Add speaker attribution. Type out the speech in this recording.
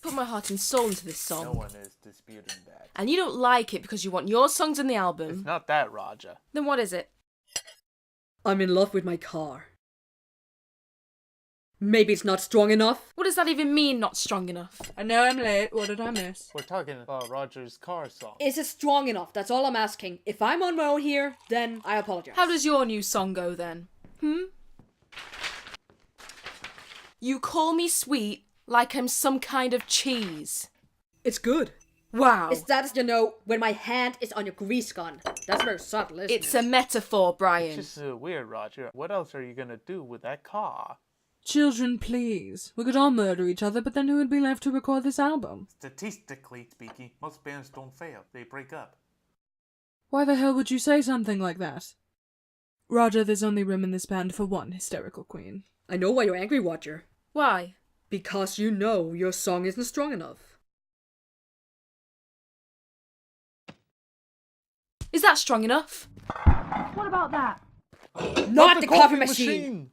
Speaker 1: put my heart and soul into this
Speaker 2: No
Speaker 1: song.
Speaker 2: one is disputing that.
Speaker 1: And you don't like it because you want your songs in the album.
Speaker 2: It's not that, Raja.
Speaker 1: Then what is it?
Speaker 3: I'm in love with my car. Maybe it's not strong enough?
Speaker 1: What does that even mean, not strong enough?
Speaker 4: I know I'm late. What did I miss?
Speaker 2: We're talking about Roger's car song.
Speaker 3: Is it strong enough? That's all I'm asking. If I'm on my own here, then I apologize.
Speaker 1: How does your new song go then? You call me sweet like I'm some kind of cheese.
Speaker 3: It's good.
Speaker 1: Wow.
Speaker 3: It's that, when my hand is on your grease gun. That's very subtle, isn't
Speaker 1: It's
Speaker 3: it?
Speaker 1: a metaphor, Brian.
Speaker 2: It's just weird, Roger. What else are you gonna do with that car?
Speaker 4: Children, please. We could all murder each other, but then who would be left to record this album?
Speaker 2: Statistically speaking, most bands don't fail. They break up.
Speaker 4: Why the hell would you say something like that? Roger, there's only room in this band for one hysterical queen.
Speaker 3: I know why you're angry, Roger.
Speaker 1: Why?
Speaker 3: Because you know your song isn't strong enough.
Speaker 1: Is that strong enough?
Speaker 4: What about that?
Speaker 3: Not the coffee machine!